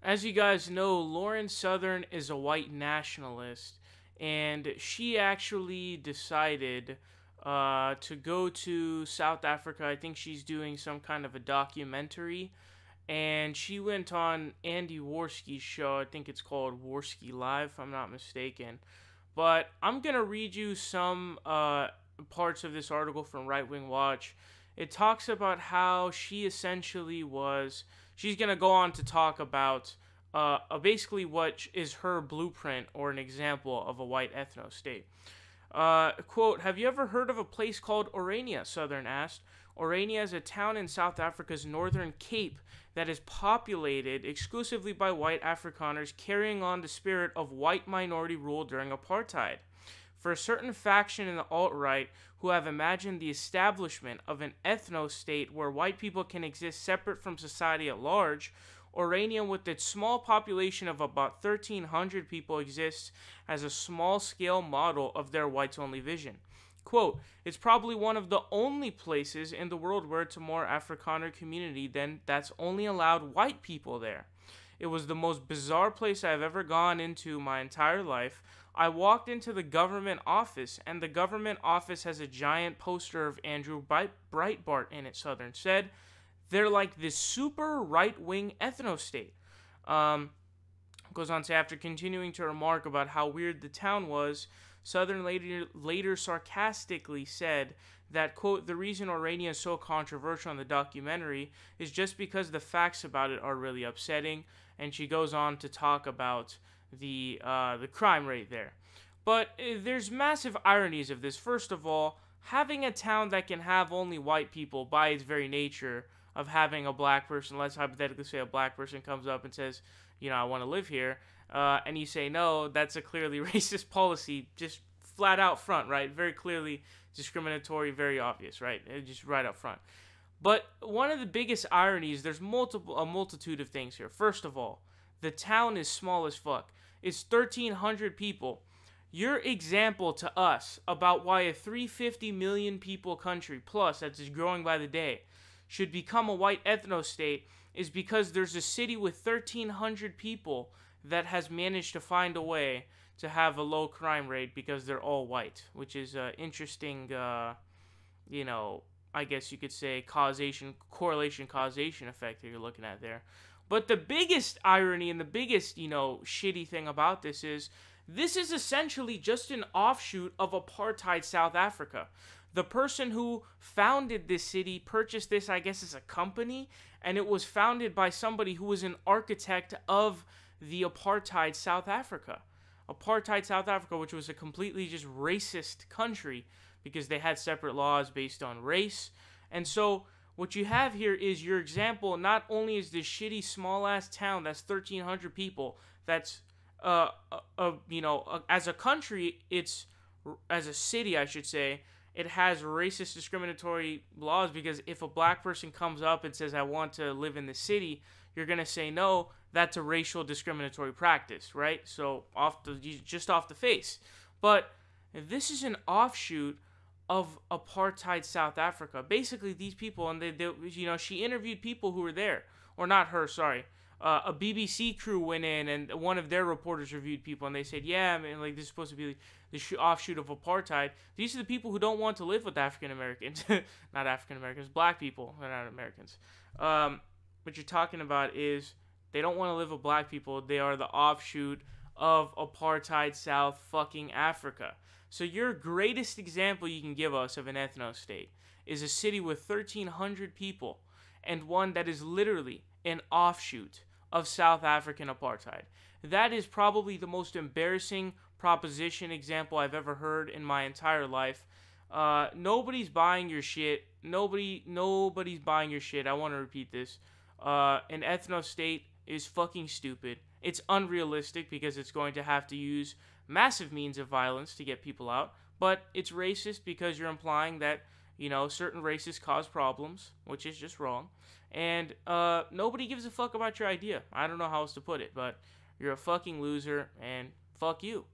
As you guys know, Lauren Southern is a white nationalist, and she actually decided to go to South Africa. I think she's doing some kind of a documentary, and she went on Andy Worski's show. I think it's called Worski Live, if I'm not mistaken. But I'm gonna read you some parts of this article from Right Wing Watch. It talks about how she essentially was. She's gonna go on to talk about basically what is her blueprint or an example of a white ethno-state. Quote, have you ever heard of a place called Orania? Southern asked. Orania is a town in South Africa's northern Cape that is populated exclusively by white Afrikaners carrying on the spirit of white minority rule during apartheid. For a certain faction in the alt-right who have imagined the establishment of an ethno-state where white people can exist separate from society at large, Orania, with its small population of about 1,300 people, exists as a small-scale model of their whites-only vision. Quote, it's probably one of the only places in the world where it's a more Afrikaner community that's only allowed white people there. It was the most bizarre place I've ever gone into my entire life. I walked into the government office, and the government office has a giant poster of Andrew Breitbart in it, Southern said. They're like this super right-wing ethno-state. Goes on to say, after continuing to remark about how weird the town was, Southern later sarcastically said that, quote, the reason Orania is so controversial in the documentary is just because the facts about it are really upsetting, and she goes on to talk about the crime rate there. But there's massive ironies of this. First of all, having a town that can have only white people by its very nature of having a black person, let's hypothetically say a black person comes up and says, you know, I want to live here, and you say no, that's a clearly racist policy, just flat out front, right? Very clearly discriminatory, very obvious, right? Just right up front. But one of the biggest ironies, there's a multitude of things here. First of all, the town is small as fuck. It's 1,300 people. Your example to us about why a 350 million people country plus that is growing by the day should become a white ethno-state is because there's a city with 1,300 people that has managed to find a way to have a low crime rate because they're all white, which is an interesting, you know, I guess you could say correlation causation effect that you're looking at there. But the biggest irony and the biggest, you know, shitty thing about this is essentially just an offshoot of apartheid South Africa. The person who founded this city purchased this, I guess, as a company, and it was founded by somebody who was an architect of the apartheid South Africa. Apartheid South Africa, which was a completely just racist country because they had separate laws based on race. And so what you have here is your example. Not only is this shitty small-ass town that's 1,300 people, that's, you know, as a country, as a city, I should say, it has racist discriminatory laws because if a black person comes up and says, I want to live in the city, you're going to say no, that's a racial discriminatory practice, right? So just off the face. But this is an offshoot of apartheid South Africa. Basically, these people, and they you know, she interviewed people who were there, or not her, sorry. A BBC crew went in, and one of their reporters reviewed people, and they said, yeah, I mean, like, this is supposed to be the offshoot of apartheid. These are the people who don't want to live with African Americans. Not African Americans, black people. They're not Americans. What you're talking about is they don't want to live with black people. They are the offshoot of apartheid South fucking Africa. So your greatest example you can give us of an ethno-state is a city with 1,300 people and one that is literally an offshoot of South African apartheid. That is probably the most embarrassing proposition example I've ever heard in my entire life. Nobody's buying your shit. Nobody's buying your shit. I want to repeat this. An ethno-state is fucking stupid. It's unrealistic because it's going to have to use massive means of violence to get people out. But it's racist because you're implying that, you know, certain races cause problems, which is just wrong. And nobody gives a fuck about your idea. I don't know how else to put it, but you're a fucking loser, and fuck you.